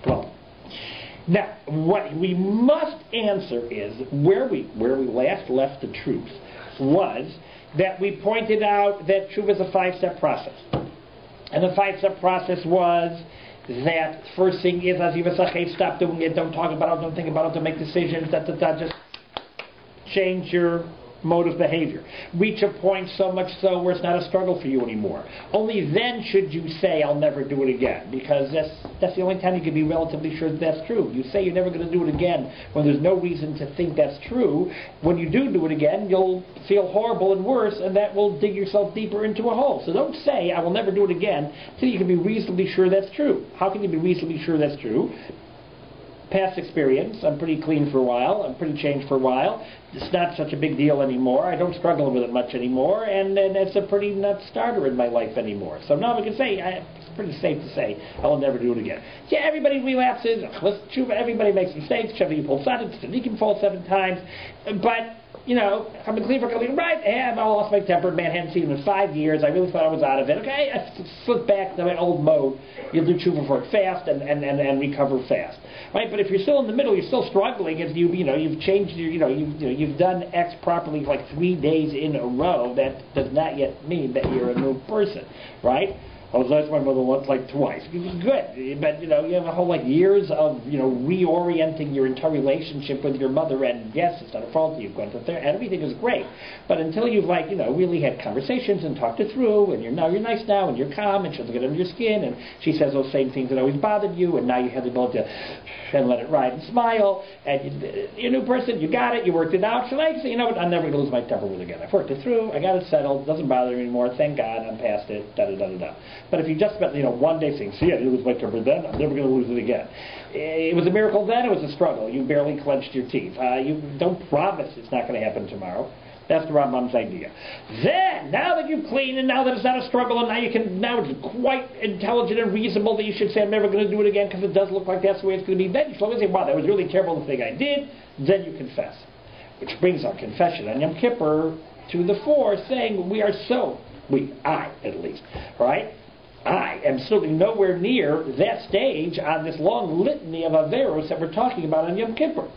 Well, now, what we must answer is, where we last left the truth was that we pointed out that Teshuva is a 5-step process. And the 5-step process was that first thing is, stop doing it, don't talk about it, don't think about it, don't make decisions, just change your mode of behavior. Reach a point so much so where it's not a struggle for you anymore. Only then should you say, I'll never do it again, because that's the only time you can be relatively sure that's true. You say you're never going to do it again when there's no reason to think that's true. When you do it again, you'll feel horrible and worse, and that will dig yourself deeper into a hole. So don't say, I will never do it again, until you can be reasonably sure that's true. How can you be reasonably sure that's true? Past experience, I'm pretty clean for a while, I'm pretty changed for a while, it's not such a big deal anymore, I don't struggle with it much anymore, and it's a pretty nut starter in my life anymore. So now we can say, it's pretty safe to say, I will never do it again. Yeah, everybody relapses, everybody makes mistakes, you pull 7, you can fall 7 times, but I've been clean for a couple of years, right, I lost my temper, man, hadn't seen him in 5 years, I really thought I was out of it, okay, I slip back to my old mode, you'll do tshuva for it fast and recover fast. Right, but if you're still in the middle, you're still struggling. If you've changed your, you've done X properly for like 3 days in a row. That does not yet mean that you're a new person, right? Oh, that's my mother once, like twice. Good, but you have a whole years of reorienting your entire relationship with your mother. And yes, it's not a fault. You've gone to therapy, and everything is great. But until you've really had conversations and talked it through, and you're nice now, and you're calm, and she doesn't get under your skin, and she says those same things that always bothered you, and now you have the ability to and let it ride and smile, and you're a new person. You got it. You worked it out. So you know what? I'm never going to lose my temper with it again. I've worked it through. I got it settled. It doesn't bother me anymore. Thank God. I'm past it. Da da da da da. But if you just spent, one day saying, see, I didn't lose my temper then, I'm never going to lose it again. It was a miracle then, it was a struggle. You barely clenched your teeth. You don't promise it's not going to happen tomorrow. That's the Rambam's idea. Then, now that you've cleaned, and now that it's not a struggle, and now it's quite intelligent and reasonable that you should say, I'm never going to do it again, because it does look like that's the way it's going to be, then you slowly say, wow, that was really terrible, the thing I did. Then you confess. Which brings our confession on Yom Kippur to the fore, saying I at least, right? I am certainly nowhere near that stage on this long litany of Averos that we're talking about on Yom Kippur.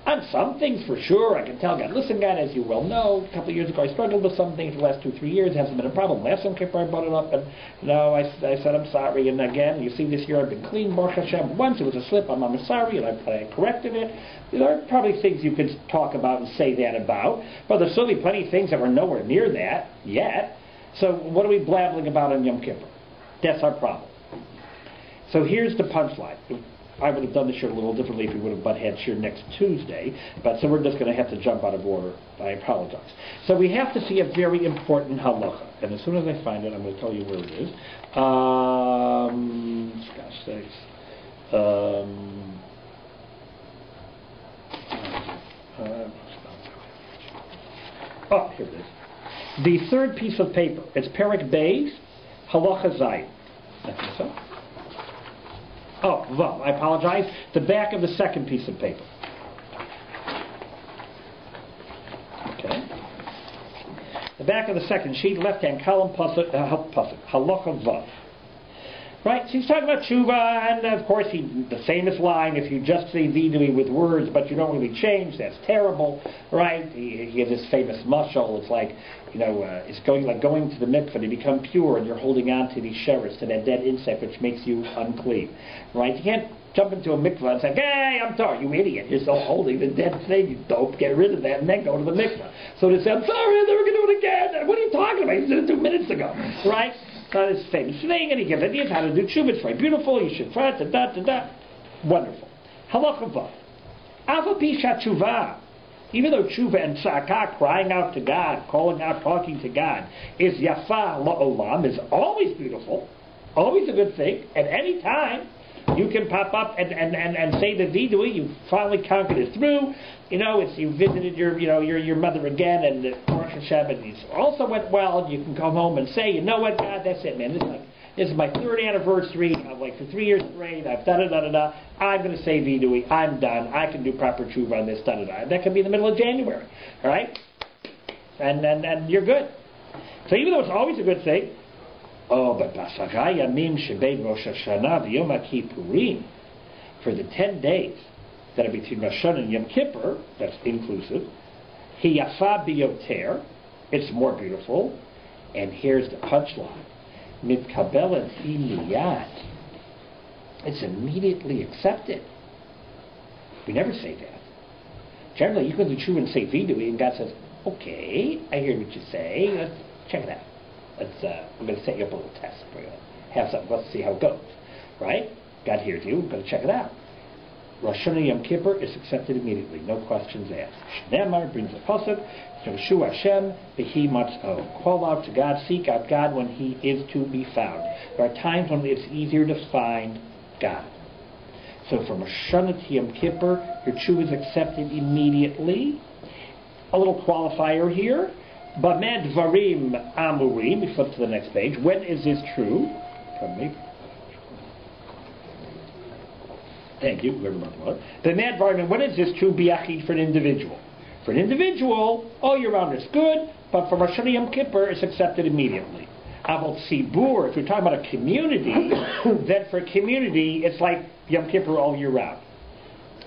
On some things, for sure, I can tell God, listen, God, as you well know, a couple of years ago I struggled with some things. The last 2-3 years it hasn't been a problem. Last Yom Kippur I brought it up, and I said I'm sorry. And again, you see, this year I've been clean, Baruch Hashem. Once it was a slip, I'm sorry, and I corrected it. There are probably things you could talk about and say that about, but there's certainly plenty of things that were nowhere near that yet. So what are we blabbling about on Yom Kippur? That's our problem. So here's the punchline. I would have done this year a little differently if we would have had here next Tuesday, but so we're just going to have to jump out of order. I apologize. So we have to see a very important halacha, and as soon as I find it, I'm going to tell you where it is. Gosh sakes. Here it is. The third piece of paper. It's Perek Beis, Halacha Zayin. I think so. Oh, well, I apologize. The back of the second piece of paper. Okay. The back of the second sheet, left-hand column, Halacha Vav. Right? So he's talking about Teshuva, and of course the famous line, if you just say vidui with words, but you don't really change, that's terrible. Right? He has this famous mashal. It's like, it's going to the mikveh to become pure, and you're holding on to these sheretz, to that dead insect which makes you unclean. Right? You can't jump into a mikveh and say, hey, I'm sorry, you idiot, you're still holding the dead thing, you dope, get rid of that, and then go to the mikveh. So they say, I'm sorry, I'm never going to do it again. What are you talking about? You did it 2 minutes ago. Right? So this famous thing, and he gives ideas how to do tshuva. It's very beautiful. You should try it. Da. Wonderful. Halacha Vav. Ava pisha tshuva. Even though tshuva and tzaka, crying out to God, calling out, talking to God, is yafa la'olam, is always beautiful, always a good thing. At any time, you can pop up and say the vidui. You finally conquered it through. You visited your mother again, and the Baruch Hashem, and it also went well. And you can come home and say, you know what, God, that's it, man. This is my 3rd anniversary. I'm for 3 years straight. I've da-da-da-da-da. I'm going to say vidui. I'm done. I can do proper tshuva on this, da-da-da. That could be in the middle of January. All right? And you're good. So even though it's always a good thing, but for for the 10 days that are between Rosh Hashanah and Yom Kippur, that's inclusive, Hi Yafa Biyoter, it's more beautiful, and here's the punchline, Mitkabelet Hi Miyad, it's immediately accepted. We never say that. Generally, you go to Teshuva and say Vidui, and God says, okay, I hear what you say, let's check it out. I'm going to set you up a little test. We're going to have something, let's see how it goes. Right? God hears you, we're going to check it out. Rosh Hashanah Yom Kippur is accepted immediately, no questions asked. Shneimar brings the pasuk, Yoshu Hashem v'hi matz'o. Call out to God, seek out God when He is to be found. There are times when it's easier to find God. So from Rosh Hashanah to Yom Kippur, your tshuva is accepted immediately. A little qualifier here. B'med dvarim amurim. We flip to the next page. When is this true? Pardon me. Thank you. B'med dvarim. When is this true? B'yachid, for an individual. For an individual, all year round is good, but for Rosh Hashanah Yom Kippur, it's accepted immediately. About Tzibur, if we're talking about a community, then for a community, it's like Yom Kippur all year round.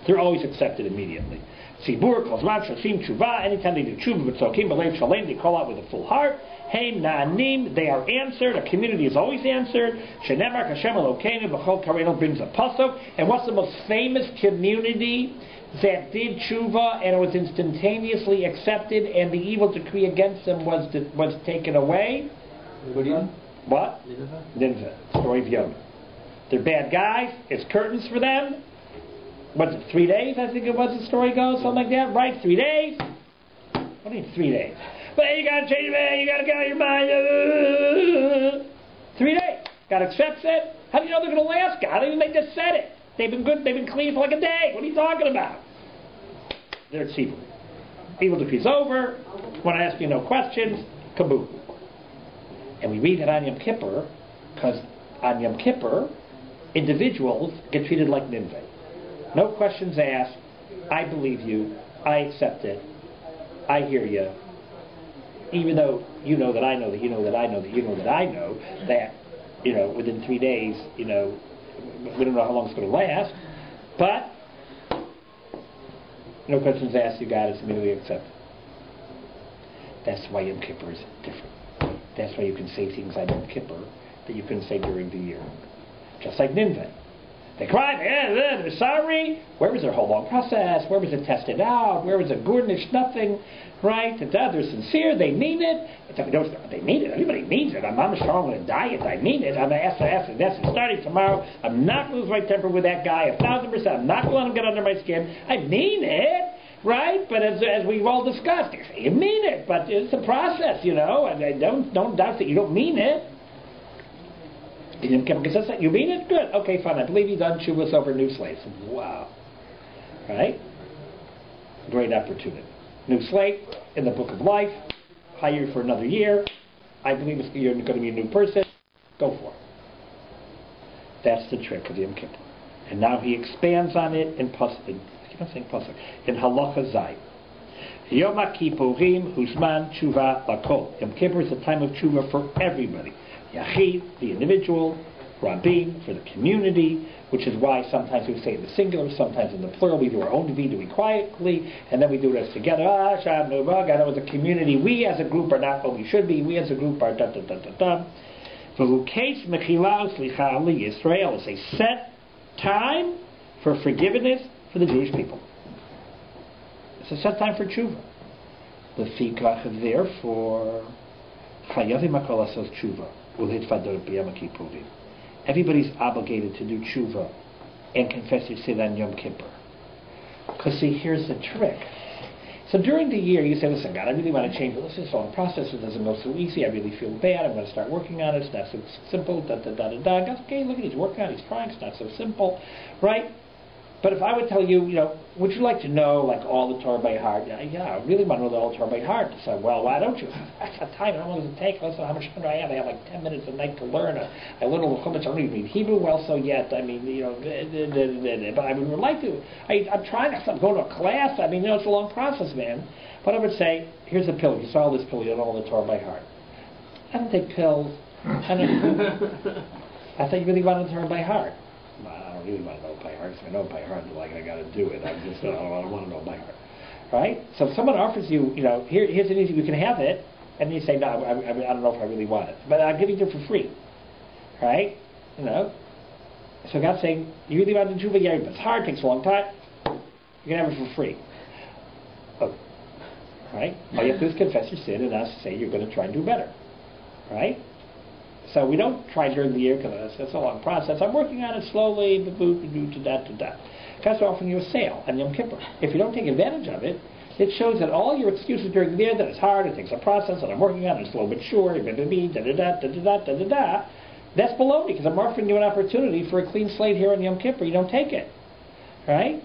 They're always accepted immediately. Tzibur, Kozman, Shashim, Tshuva, anytime they do Tshuva, B'tzokim, B'lev Shalem, they call out with a full heart. Heim, Na'anim, they are answered. A community is always answered. Shenemar, Hashem, Elokeinu, B'chol Kareno brings a pasuk. And what's the most famous community that did Tshuva and it was instantaneously accepted and the evil decree against them was taken away? What? Nineveh. Story of Yonah. They're bad guys. It's curtains for them. What's it, 3 days, I think it was, the story goes? Something like that, right? 3 days? What do you mean 3 days? Well, you got to change your mind. You got to get out of your mind. 3 days. God accepts it. How do you know they're going to last, God? They just said it. They've been good. They've been clean for like a day. What are you talking about? They're evil. Evil decree's over. When I ask you no questions, kaboom. And we read it on Yom Kippur, because on Yom Kippur, individuals get treated like Nineveh. No questions asked. I believe you. I accept it. I hear you. Even though you know that I know that you know that I know that you know that I know that, within 3 days, we don't know how long it's going to last. But no questions asked, you got it, it's immediately accepted. That's why Yom Kippur is different. That's why you can say things on Yom Kippur that you couldn't say during the year. Just like Nineveh. They cried, they're sorry. Where was their whole long process? Where was it tested out? Where was it garnished? Nothing, right? They're sincere. They mean it. They mean it. Everybody means it. I'm strong on a diet. I mean it. I'm after that's starting tomorrow. I'm not going to lose my temper with that guy 1,000%. I'm not going to let him get under my skin. I mean it. Right? But as we've all discussed, you mean it. But it's a process, And don't doubt that you don't mean it. You mean it? Good. Okay, fine. I believe you've done Teshuvah over new slates. Wow. Right? Great opportunity. New slate in the book of life. Hire you for another year. I believe you're going to be a new person. Go for it. That's the trick of Yom Kippur. And now he expands on it in Pasuk. I keep on saying Pasuk. In Halacha Zay. Yom Kippurim Huzman Tshuva Lakol. Yom Kippur is a time of Tshuva for everybody. Yachid, the individual, Rabin, for the community, which is why sometimes we say in the singular, sometimes in the plural, we do our own vidui quietly, and then we do this together. I know as a community, we as a group are not what we should be, we as a group are da-da-da-da-da. V'huketz mechila u'slicha ali Yisrael is a set time for forgiveness for the Jewish people. It's a set time for tshuva. Lefikach, therefore, chayavim hakol asos tshuva. Everybody's obligated to do tshuva and confess your sin on Yom Kippur. Because see, here's the trick. So during the year, you say, listen, God, I really want to change it. This is a long process. It doesn't go so easy. I really feel bad. I'm going to start working on it. It's not so simple. Da-da-da-da-da. God's okay, look at it. He's working on it. He's trying. It's not so simple. Right? But if I would tell you, would you like to know, all the Torah by heart? Yeah, I really want to know the whole Torah by heart. So, well, why don't you? I got time. How long does it take? Listen, how much time do I have? I have 10 minutes a night to learn. I learn a little Chumash. I don't even read Hebrew well, so yet. I mean, but I would like to. I'm trying. I'm going to a class. I mean, it's a long process, man. But I would say, here's a pill. You saw this pill. You don't know the Torah by heart. I don't take pills. I thought you really wanted the Torah by heart. don't really want to know it by heart. If I know it by heart, like I got to do it. I don't want to know it by heart. Right? So if someone offers you, here's an easy, you can have it, and you say, no, I don't know if I really want it, but I'm giving it for free. Right? So God's saying, you really want to do Teshuva? Yeah, but it's hard, takes a long time. You can have it for free. Oh. Right? All you have to do is confess your sin and ask to say you're going to try and do better. Right? So we don't try during the year because that's a long process. I'm working on it slowly. God's offering you a sale on Yom Kippur. If you don't take advantage of it, it shows that all your excuses during the year, that it's hard, it takes a process, and I'm working on it slow but sure, that's baloney, because I'm offering you an opportunity for a clean slate here on Yom Kippur. You don't take it. Right?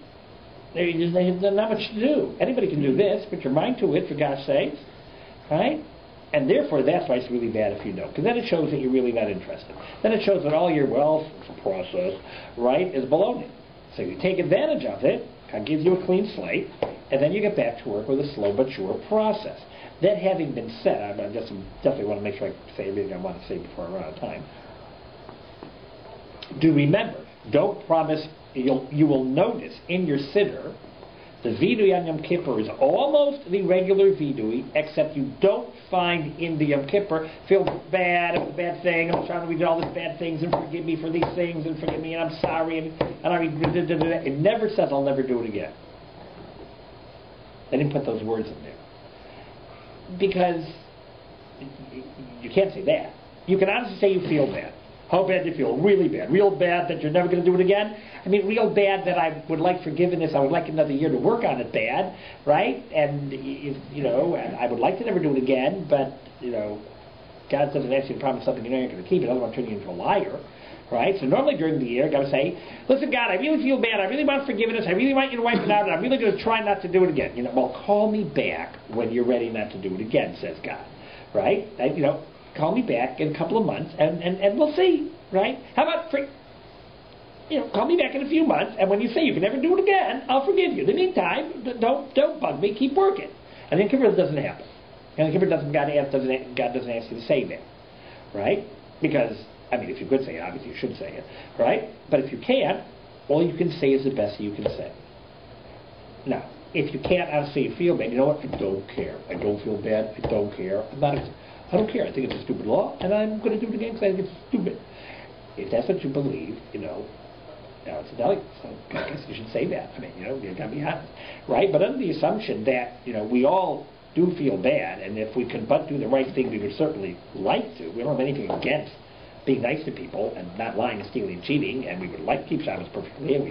There's not much to do. Anybody can do this, put your mind to it, for God's sakes. Right? And therefore, that's why it's really bad if you don't. Because then it shows that you're really not interested. Then it shows that all your wealth process, right, is baloney. So you take advantage of it, God gives you a clean slate, and then you get back to work with a slow but sure process. That having been said, I definitely want to make sure I say everything I want to say before I run out of time. Do remember, don't promise, you will notice in your siddur, the vidui on Yom Kippur is almost the regular vidui, except you don't find in the Yom Kippur, feel bad, it was a bad thing, I'm trying to read all these bad things, and forgive me for these things, and forgive me, and I'm sorry, and it never says I'll never do it again. They didn't put those words in there. Because you can't say that. You can honestly say you feel bad. How bad do you feel? Really bad. Real bad that you're never going to do it again? I mean, real bad that I would like forgiveness. I would like another year to work on it bad, right? And, and I would like to never do it again, but, God doesn't ask you to promise something you're not going to keep. It doesn't want to turn you into a liar, right? So normally during the year, God would say, listen, God, I really feel bad. I really want forgiveness. I really want you to wipe it out, and I'm really going to try not to do it again. Well, call me back when you're ready not to do it again, says God, right? Call me back in a couple of months, and we'll see, right? How about, call me back in a few months, and when you say you can never do it again, I'll forgive you. In the meantime, don't bug me, keep working. And then Kippur doesn't happen. And Kippur God doesn't ask you to say that, right? Because, if you could say it, obviously you should say it, right? But if you can't, all you can say is the best you can say. Now, if you can't honestly feel bad, you know what? I don't care. I don't feel bad. I don't care. I don't care. I think it's a stupid law, and I'm going to do it again because I think it's stupid. If that's what you believe, now it's a delicate, so I guess you should say that. You've got to be honest, right? But under the assumption that, we all do feel bad, and if we could but do the right thing, we would certainly like to. We don't have anything against being nice to people and not lying and stealing and cheating, and we would like to keep Shabbos perfectly, and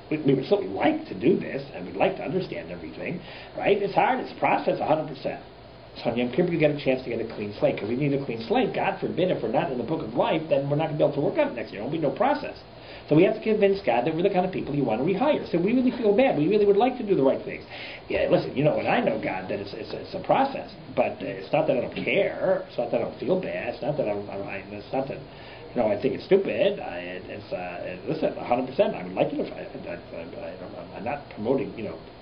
we would certainly like to do this, and we'd like to understand everything, right? It's hard. It's a process, 100%. So on Yom Kippur, you get a chance to get a clean slate, because we need a clean slate. God forbid, if we're not in the book of life, then we're not going to be able to work on it next year. There won't be no process. So we have to convince God that we're the kind of people you want to rehire. So we really feel bad. We really would like to do the right things. Yeah, listen, and I know, God, that it's a process. But it's not that I don't care. It's not that I don't feel bad. It's not that it's not that, I think it's stupid. Listen, 100%. I would like you to. I'm not promoting,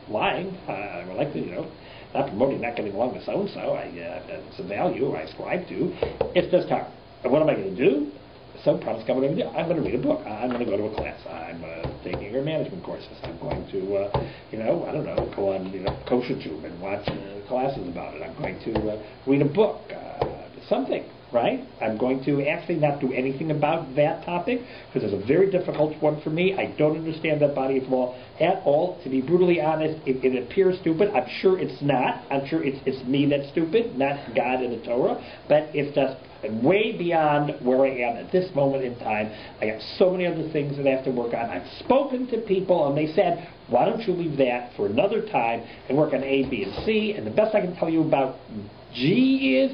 lying. I would like to, not promoting not getting along with so-and-so. It's a value I ascribe to. It's just hard. And what am I going to do? So promise God what I'm going to do. I'm going to read a book. I'm going to go to a class. I'm taking your management courses. I'm going to, go on, kosher tube and watch classes about it. I'm going to read a book, something, right? I'm going to actually not do anything about that topic because it's a very difficult one for me. I don't understand that body of law at all. To be brutally honest, it appears stupid. I'm sure it's not. I'm sure it's me that's stupid, not God and the Torah. But it's just way beyond where I am at this moment in time. I have so many other things that I have to work on. I've spoken to people and they said, why don't you leave that for another time and work on A, B, and C? And the best I can tell you about G is,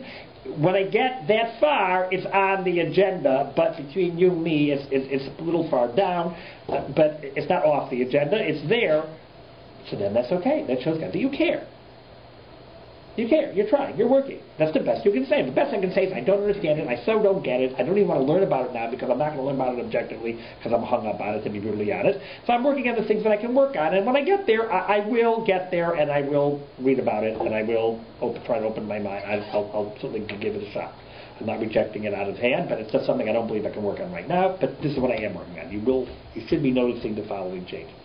when I get that far, it's on the agenda, but between you and me, it's a little far down, but it's not off the agenda. It's there, so then that's okay. That shows God that you care. You care. You're trying. You're working. That's the best you can say. The best I can say is I don't understand it. I so don't get it. I don't even want to learn about it now because I'm not going to learn about it objectively because I'm hung up on it, to be brutally honest. So I'm working on the things that I can work on. And when I get there, I will get there and I will read about it and I will try to open my mind. I'll certainly give it a shot. I'm not rejecting it out of hand, but it's just something I don't believe I can work on right now. But this is what I am working on. You should be noticing the following changes.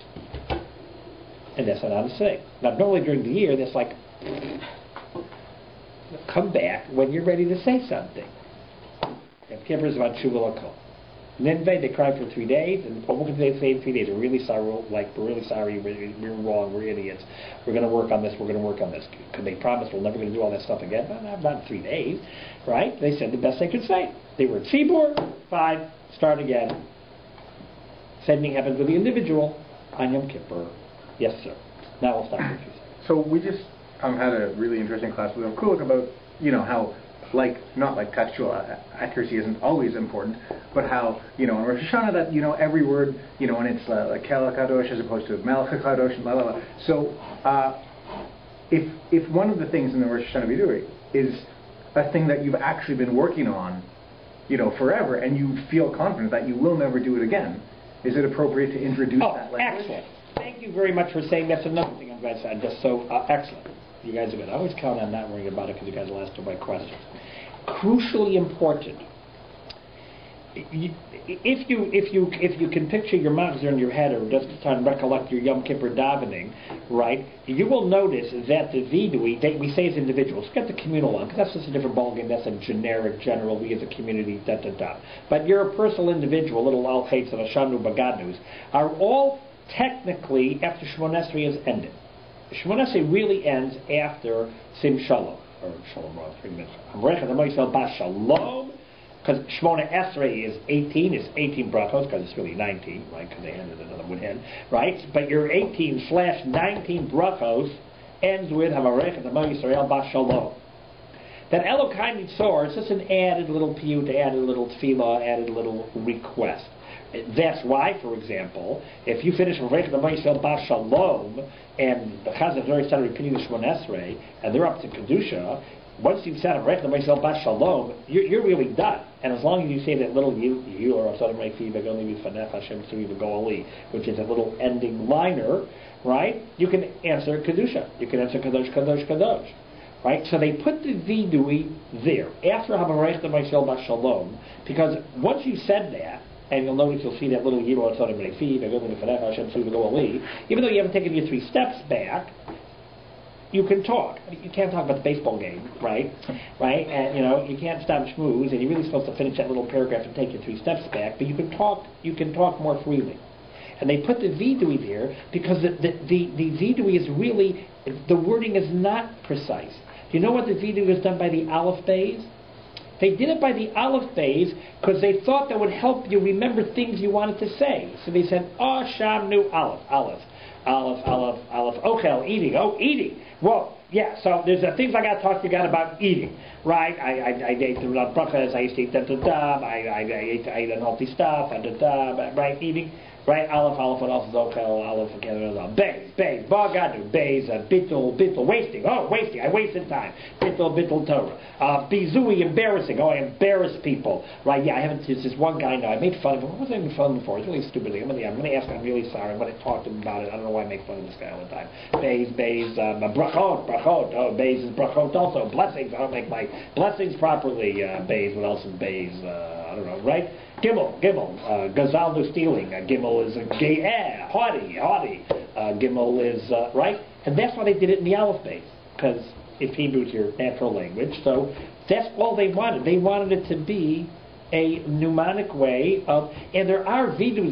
And that's what I'm saying. Now, normally during the year, that's like, come back when you're ready to say something. Yom Kippur is about Teshuva L'Kol. Then they cried for 3 days, and what can they say in 3 days? We're really sorry, we're wrong, we're idiots. We're going to work on this, we're going to work on this. Could they promise we're never going to do all that stuff again? No, not in 3 days, right? They said the best they could say. They were at Tzibur, 5, start again. Same thing happens with the individual on Yom Kippur. Yes, sir. Now we'll stop with you. So we just had a really interesting class with Kulik about, how not like textual accuracy isn't always important, but how, in Rosh Hashanah that, every word, and it's like Kel Kadosh as opposed to Melech Kadosh and blah, blah, blah. So if one of the things in the Rosh Hashanah Vidui is a thing that you've actually been working on, forever, and you feel confident that you will never do it again, is it appropriate to introduce that language? Excellent. Thank you very much for saying that's another thing I'm glad to say. Just so excellent. You guys are good. I always count on not worrying about it because you guys will answer my questions. Crucially important. If you can picture your machzor in your head, or just try and recollect your Yom Kippur davening, right? You will notice that the vidui, we say as individuals, get the communal one, because that's just a different ballgame. That's a generic, general. We as a community, da da da. But you're a personal individual, little al chaitz and ashanu bagadnus, are all technically after Shmoneh Esrei is ended. Shmoneh Esrei really ends after Sim Shalom, or Shalom, 3 minutes. Amrecha D'Moisel Bas Shalom, because Shmoneh Esrei is 18, it's 18 brachos, because it's really 19, right, because they ended another one end, right? But your 18/19 brachos ends with Amrecha D'Moisel Bas Shalom. That Elokai Nitzor is just an added little piyut, added a little tefillah, added a little request. That's why, for example, if you finish V'reich D'Moisel Bas Shalom, and the Chazan has already started repeating the Shmoneh Esrei, and they're up to Kedusha, once you've said V'reich D'Moisel Bas Shalom, you're really done. And as long as you say that little you or Asadim Reifi V'goni V'fanech Hashem Tzuri V'goali, which is a little ending liner, right? You can answer Kedusha. You can answer Kadosh, Kadosh, Kadosh. Right? So they put the vidui there, after V'reich D'Moisel Bas Shalom, because once you said that, and you'll see that little Yiro Atzodim Reifi, even though you haven't taken your 3 steps back, you can talk. You can't talk about the baseball game, right? Right? And you can't stop schmooze, and you're really supposed to finish that little paragraph and take your 3 steps back, but you can talk more freely. And they put the vidui there because the vidui is really, the wording is not precise. Do you know what the vidui is done by the aleph bays? They did it by the aleph bays because they thought that would help you remember things you wanted to say. So they said, sham nu aleph, ochel, eating. Well, yeah, so there's things I got to talk to you guys about eating, right? I ate the brachas, I used to eat da-da-da, I ate unhealthy stuff, da-da-da, right, eating. Right, aleph, what else is ochel, aleph, beis, bagadu, beis, bittul, wasting, I wasted time, bittul Torah, bizui, embarrassing, I embarrass people, right, yeah, I haven't, there's this one guy now, I made fun of him, what was I making fun of him for? It's really stupid thing, I'm going to ask him, I'm really sorry, I'm going to talk to him about it, I don't know why I make fun of this guy all the time, beis, brachot, beis is brachot also, blessings, I don't make my blessings properly, beis, what else is beis, I don't know, right? Gimel, Gazal no stealing. Gimel is haughty. Gimel is, right? And that's why they did it in the aleph base, because if Hebrew is your natural language, so that's all they wanted. They wanted it to be a mnemonic way of, and there are vidui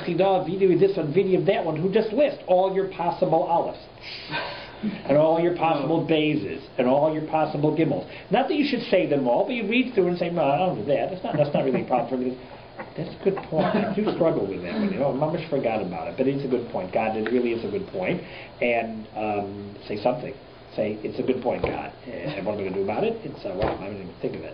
chidah, vidui this one, vidui that one, who just list all your possible alephs. And all your possible bases, and all your possible gimels. Not that you should say them all, but you read through and say, no, I don't do that. That's not really a problem for me. That's a good point. I do struggle with that one. Mamash forgot about it, but it's a good point. God, it really is a good point. And say something. Say, it's a good point, God. And what am I going to do about it? It's, well, I didn't even think of it.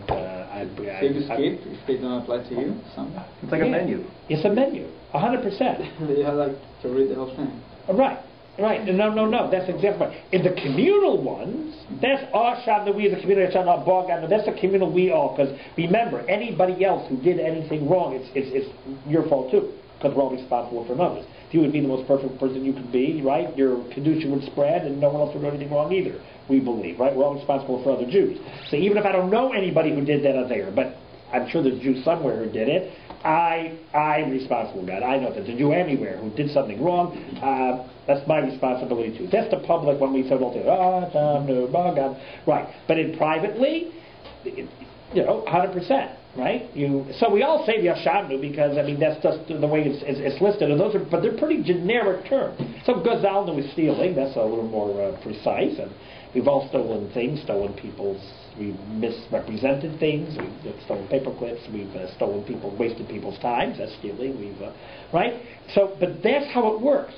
So you escape if they don't apply to you? Something? It's like a menu. It's a menu, 100%. You have to read the whole thing. Right. Right, no, that's exactly right. In the communal ones, that's our shab that we as a community, that's the communal we all, because remember, anybody else who did anything wrong, it's your fault too. because we're all responsible for others. If you would be the most perfect person you could be, right, your Kedusha would spread and no one else would do anything wrong either, we believe, right? We're all responsible for other Jews. So even if I don't know anybody who did that out there, but I'm sure there's Jews somewhere who did it, I'm responsible, God. I know that there's a Jew anywhere who did something wrong. That's my responsibility too. That's the public when we say, God. Right. But in privately, 100%. Right? So we all say the Yashavnu because, that's just the way it's listed. And but they're pretty generic terms. So Gazalnu is stealing. That's a little more precise. And we've all stolen things, we've misrepresented things, we've stolen paper clips, we've wasted people's times. That's stealing. Right? So, but that's how it works.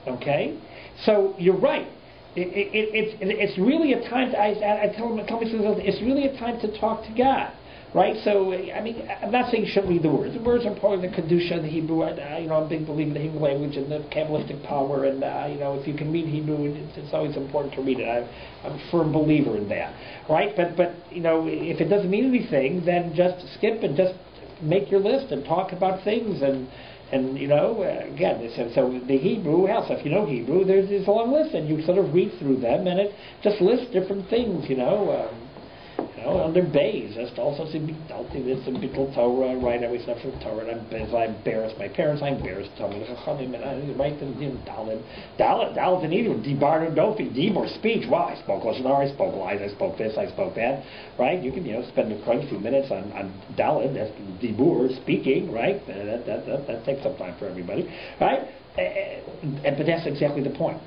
Okay? So you're right. It's really a time. I tell me it's really a time to talk to God. Right? So, I'm not saying you shouldn't read the words. The words are part of the Kedusha and the Hebrew. I'm a big believer in the Hebrew language and the Kabbalistic power. And, if you can read Hebrew, it's always important to read it. I'm a firm believer in that. Right? But if it doesn't mean anything, then just skip and just make your list and talk about things. And again, so the Hebrew, so if you know Hebrew, there's a long list. And you sort of read through them and it just lists different things, under bays, just also see this and Bittul Torah, right? I always have from Torah, and I embarrass my parents. I embarrassed Tommy, and I write them, Dalit, and even Dibar and Dofi, Dibor, speech. Wow, I spoke Lashon Hara, I spoke lies, I spoke this, I spoke that, right? You can, spend quite a few minutes on Dalit, that's Dibur, speaking, right? That takes some time for everybody, right? But that's exactly the point.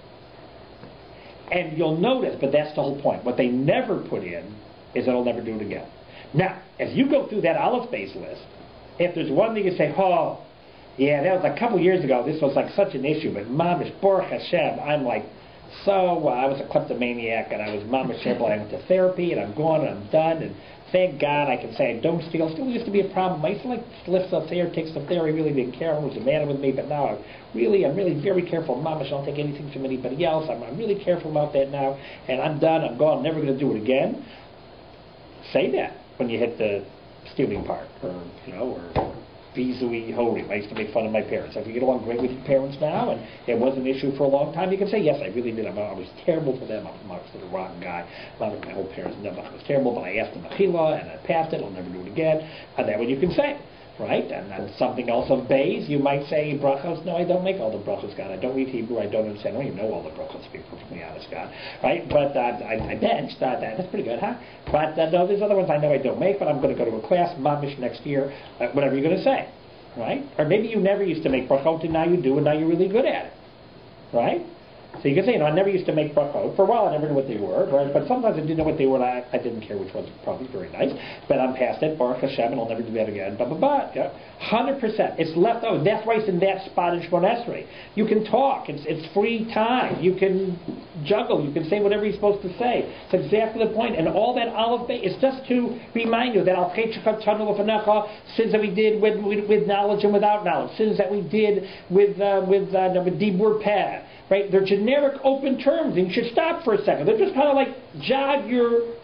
And you'll notice, but that's the whole point. What they never put in is that I'll never do it again. Now, as you go through that Aleph base list, if there's one thing you say, that was a couple years ago, this was like such an issue, but Mamish, Baruch Hashem, I'm like, I was a kleptomaniac, and I was Mamish, I went to therapy, and I'm gone, and I'm done, and thank God I can say I don't steal. Still used to be a problem. I used to lift stuff there, take stuff there, I really didn't care who was the man with me, but now I'm really very careful. Mamish, I don't take anything from anybody else. I'm really careful about that now, and I'm done, I'm gone, I'm never going to do it again. Say that when you hit the stealing part, or Vizui Horim. I used to make fun of my parents. If you get along great with your parents now, and it was an issue for a long time, you can say, yes, I really did. I was terrible to them. I was a rotten guy. My whole parents never was terrible, but I asked them Achila, and I passed it. I'll never do it again. And that's what you can say. Right? And then something else of bays, you might say brachos. No, I don't make all the brachos, God. I don't read Hebrew. I don't understand. I don't even know all the brachos, to be perfectly honest, God. Right? But I benched. That's pretty good, huh? But no, there's other ones I know I don't make, but I'm going to go to a class, mamish, next year, whatever you're going to say. Right? Or maybe you never used to make brachot, and now you do, and now you're really good at it. Right? So you can say, I never used to make brachot. For a while, I never knew what they were, right? But sometimes I didn't know what they were, and I didn't care which ones. Probably very nice. But I'm past it. Baruch Hashem, and I'll never do that again. Blah, blah, blah. Yeah. 100%. It's left over. That's why it's in that spot in Shemon Esrei. You can talk. It's free time. You can juggle. You can say whatever you're supposed to say. It's exactly the point. And all that Aleph Bey is just to remind you that sins that we did with knowledge and without knowledge. Sins that we did with Dibur Peh. Right? They're generic, open terms, and you should stop for a second. They're just kind of like jog your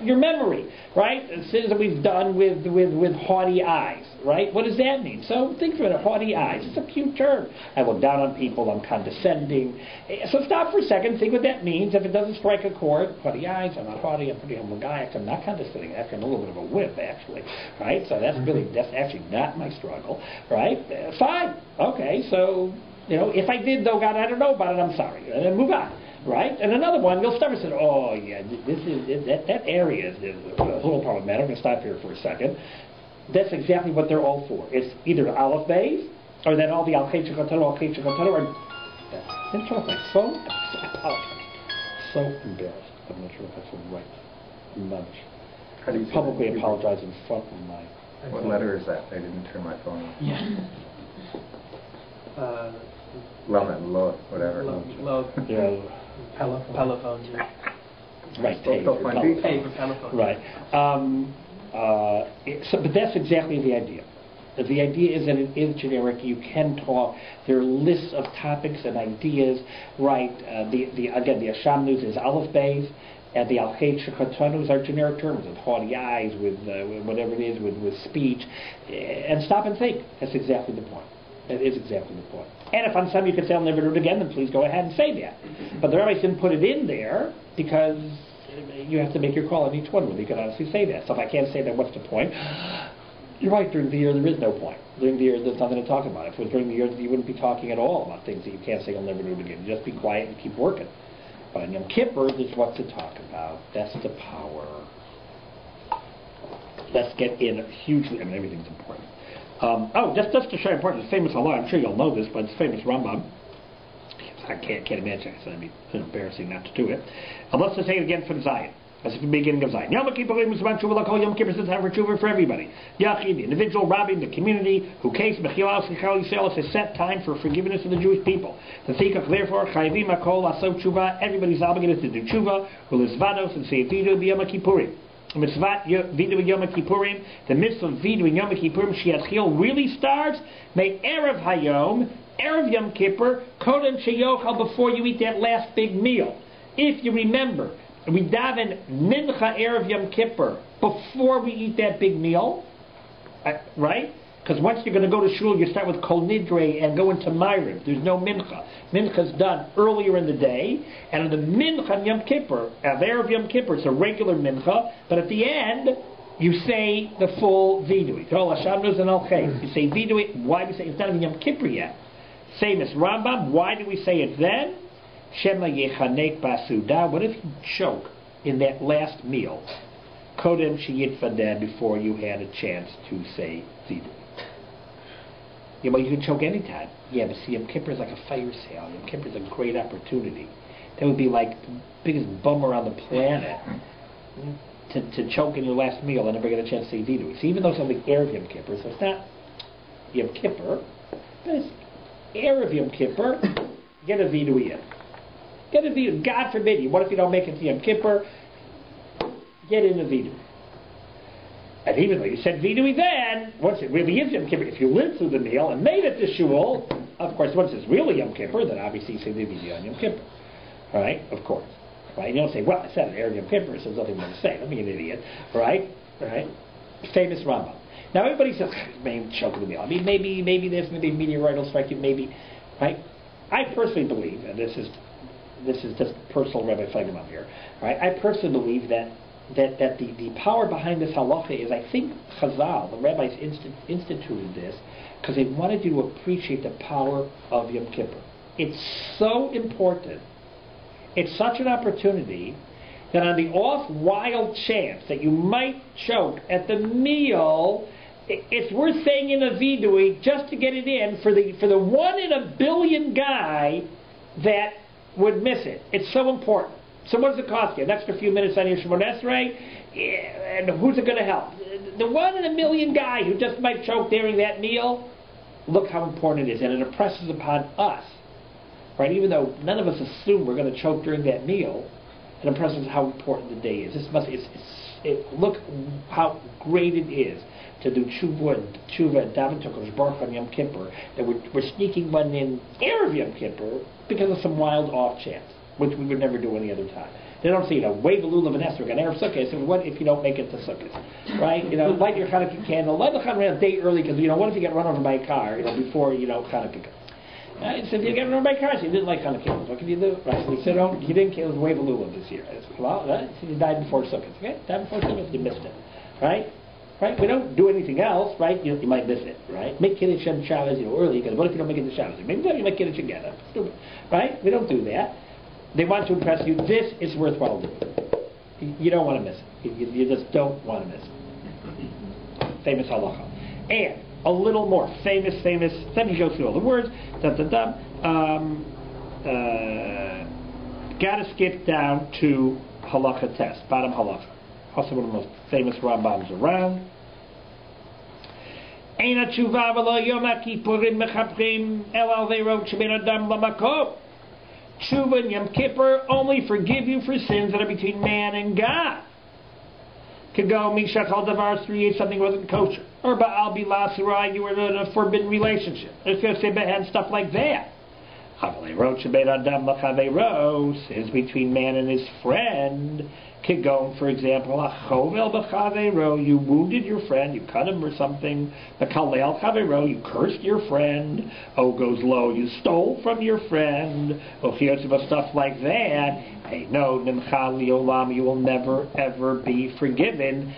memory, right? Sins that we've done with haughty eyes, right? What does that mean? So think of it, haughty eyes. It's a cute term. I look down on people. I'm condescending. So stop for a second. Think what that means. If it doesn't strike a chord, haughty eyes. I'm not haughty. I'm a pretty humble guy. I'm not condescending. Actually, I'm a little bit of a whip, actually, right? So that's actually not my struggle, right? Fine. Okay. So. If I did, though, God, I don't know about it, I'm sorry. And then move on, right? And another one, you'll start and say, that area is a little problematic. I'm going to stop here for a second. That's exactly what they're all for. It's either Aleph Beis, or then all the Al-Chet Shekatanu, Al-Chet Shekatanu, or... I didn't turn off my phone. I apologize. So embarrassed. I'm not sure if that's right. Much. How do you publicly apologize in front of my... What letter is that? I didn't turn my phone on. Yeah. Lo, whatever. Yeah. Pelephone. Right. Pelephone. Right. But that's exactly the idea. The idea is that it is generic. You can talk. There are lists of topics and ideas. Right. The Ashamnus is Aleph Beis. And the Al-Chet Shekatanus are generic terms, with haughty eyes, with whatever it is, with speech. And stop and think. That's exactly the point. That is exactly the point. And if on some you could say, I'll never do it again, then please go ahead and say that. But the rabbis didn't put it in there because you have to make your call on each one where you can honestly say that. So if I can't say that, what's the point? You're right, during the year there is no point. During the year there's nothing to talk about. If it was during the year, you wouldn't be talking at all about things that you can't say you'll never do it again. You just be quiet and keep working. But on Yom Kippur, there's what to talk about. That's the power. Let's get in hugely, everything's important. Just to show you important, it's famous Allah, I'm sure you'll know this, but it's famous Rambam. I can't imagine, so it'd be embarrassing not to do it. Let's just say it again from Zion. That's the beginning of Zion. Yom Kippurim is about Tshuva. Call Yom Kippur is time for Tshuva for everybody. Yachid, the individual, Rabbi, the community, who case Mechilas Chal Yisrael, it's a set time for forgiveness of the Jewish people. The Thikach, therefore, Chayvim Akol Asot Tshuva. Everybody's obligated to do Tshuva. Ulizvados and say Vidu b'Yom Kippurim. Mitzvah Vidu Yom Kippurim. The mitzvah of Vidu Yom Kippurim Shiatchil really starts. May Erev Hayom, Erev Yom Kippur, Kodem Sheyochal, before you eat that last big meal. If you remember, we daven Mincha Erev Yom Kippur before we eat that big meal, right? Because once you're going to go to shul, you start with Kol Nidre and go into Ma'ariv. There's no Mincha. Mincha's done earlier in the day, and the Mincha Yom Kippur, Erev Yom Kippur, it's a regular Mincha, but at the end, you say the full Vidui. You say Vidui. Why do we say it's not even Yom Kippur yet? Same as Rambam. Why do we say it then? Shema Yechanek Basuda. What if you choke in that last meal? Kodem Sheyitfadeh, before you had a chance to say Vidui. Yeah, well, you can choke anytime. Yeah, but see, Yom Kippur is like a fire sale. Yom Kippur is a great opportunity. That would be like the biggest bummer on the planet to choke in your last meal and never get a chance to say Vidui. So even though it's only Erev Yom Kippur, so it's not Yom Kippur, but it's Erev Yom Kippur, get a Vidui in. Get a Vidui. God forbid you. What if you don't make it to Yom Kippur? Get in a Vidui. And even though you said Vidui then, once it really is Yom Kippur, if you lived through the meal and made it to shul, of course, once it's really Yom Kippur, then obviously you say the Vidui on Yom Kippur. Right? Of course. Right? You don't say, well, I said it Erev Yom Kippur, so there's nothing more to say. Don't be an idiot. Right? Right? Famous Rambam. Now everybody says, maybe choke the meal. I mean, maybe there's going to be a meteorite will strike you, maybe. Right? I personally believe, and this is just personal Rabbi Feigenbaum here, right? I personally believe that the power behind this halacha is, I think Chazal, the rabbis instituted this because they wanted you to appreciate the power of Yom Kippur. It's so important. It's such an opportunity that on the off wild chance that you might choke at the meal, it's worth saying in a vidui just to get it in for the 1 in a billion guy that would miss it. It's so important. So what does it cost you? An extra few minutes on your Shemoneh Esrei? And who's it going to help? The 1 in a million guy who just might choke during that meal? Look how important it is. And it impresses upon us. Right? Even though none of us assume we're going to choke during that meal, it impresses how important the day is. Look how great it is to do tshuva and daven to Kodesh Baruch Hu on Yom Kippur, that we're sneaking one in Erev Yom Kippur because of some wild off chance, which we would never do any other time. They don't say, wave a lulav and esrog on Erev Sukkot. So what if you don't make it to Sukkot? Right? Light your Hanukkah candle. Light the Hanukkah a day early because, what if you get run over by a car, before, Hanukkah? Right? So if you get run over by a car, so you didn't like Hanukkah candles. What can you do? Right? So you said, you didn't wave a lulav this year. Well, right? So you died before Sukkot. Okay? Died before Sukkot, you missed it. Right? Right? We don't do anything else, right? You might miss it, right? Make Kiddush and Shabbos, early, because what if you don't make it to Shabbos? Maybe you make Kiddush again. That's stupid. Right? We don't do that. They want to impress you. This is worthwhile doing. You don't want to miss it. You just don't want to miss it. Famous halacha. And a little more. Famous. Let me go through all the words. Gotta skip down to halacha test. Bottom halacha. Also one of the most famous Rambams around. Eina tshuva v'lo yom kippurim mechaprim el al ve'rot shebein adam lamakom. Tshuva and Yom Kippur only forgive you for sins that are between man and God. Could go mishachal davar 3 something wasn't kosher, or ba'al bilasura, you were in a forbidden relationship. It's going to say behen, stuff like that. Is between man and his friend. Kigon, for example, you wounded your friend, you cut him or something. You cursed your friend. O goes low, you stole from your friend. Stuff like that. Hey, no, you will never ever be forgiven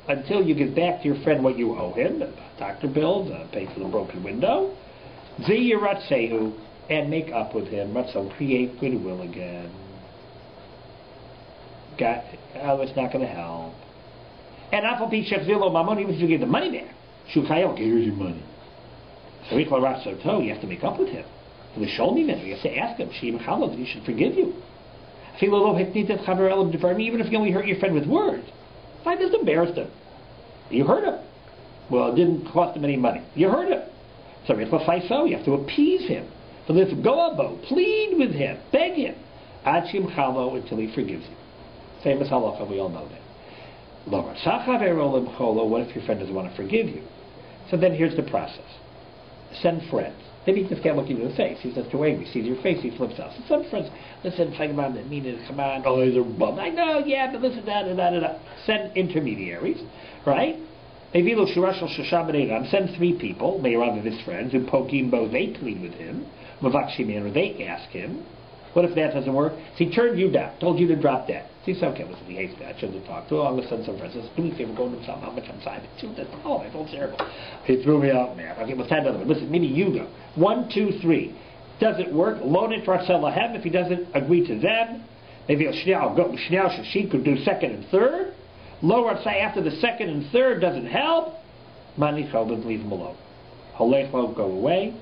until you give back to your friend what you owe him, doctor bills, pay for the broken window. And make up with him. Create goodwill again. It's not going to help. And even if you give the money back, here's your money. So you have to make up with him. You have to ask him, he should forgive you. Even if you only hurt your friend with words, why does it embarrass him? You hurt him. Well, it didn't cost him any money. You hurt him. So you have to appease him. So let's go plead with him, beg him, until he forgives you. Famous halacha, we all know that. What if your friend doesn't want to forgive you? So then here's the process. Send friends. Maybe he just can't look you in the face. He's just too angry. He sees your face, he flips out. So send friends. Listen, Feigenbaum didn't mean it. Come on. Oh, he's a bum. I know, yeah, but listen, Send intermediaries, right? Send 3 people, Meirav of his friends, who poking both, they plead with him, or they ask him. What if that doesn't work? So he turned you down, told you to drop that. See, so okay, listen, he hates that, I shouldn't have talked to him. I'm going to send some friends. Do me a favor, go to him, tell him how much I'm signed. I feel terrible. He threw me out, man. Okay, let's have another one. Listen, maybe you go. 1, 2, 3. Does it work? Loan it to Ratzelahem. If he doesn't agree to them, maybe I'll go. She could do second and third. Lower, say after the second and third doesn't help, Mani Chalban, leave him alone. Holech won't go away.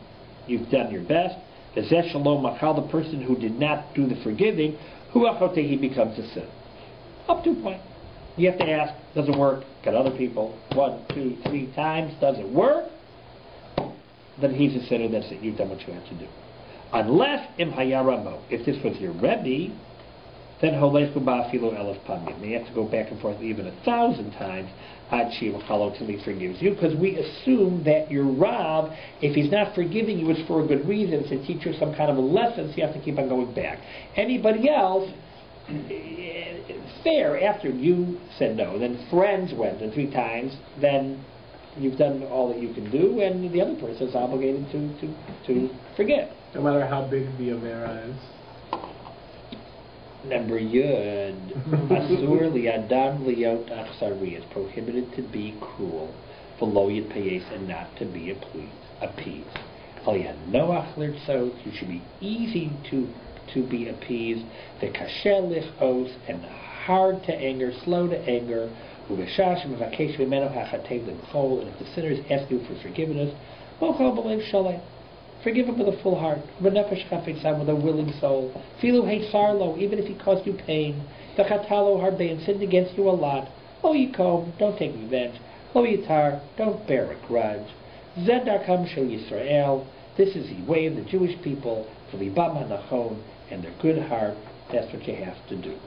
You've done your best. The person who did not do the forgiving, he becomes a sin. Up to a point. You have to ask, doesn't work, got other people, 1, 2, 3 times, doesn't work, then he's a sinner, that's it, you've done what you have to do. Unless, if this was your Rebbe, then holechu ba'afilu elef pamim. You have to go back and forth even 1,000 times till he forgives you, because we assume that your Rav, if he's not forgiving you, it's for a good reason, to teach you some kind of a lesson, so you have to keep on going back. Anybody else, fair, after you said no, then friends went 3 times, then you've done all that you can do, and the other person is obligated to forget. No matter how big the Avera is. Number Yud, Asur li'adam li'ot achsari, is prohibited to be cruel, v'lo yitpayes, and not to be appeased. Al yanoach lirtzot, you should be easy to be appeased, v'kasher lichos, and hard to anger, slow to anger, u'v'shash v'vakesh v'meno ha'chatev l'mchol, and if the sinners ask you for forgiveness, mochal b'lev shalem. Forgive him with a full heart, with a willing soul. Filu sarlo, even if he caused you pain. V'chatalo harbein, sinned against you a lot. Lo yikom, don't take revenge. Lo yitar, don't bear a grudge. Zed darkam shel Yisrael, this is the way of the Jewish people, for libam hanachon, and their good heart. That's what you have to do.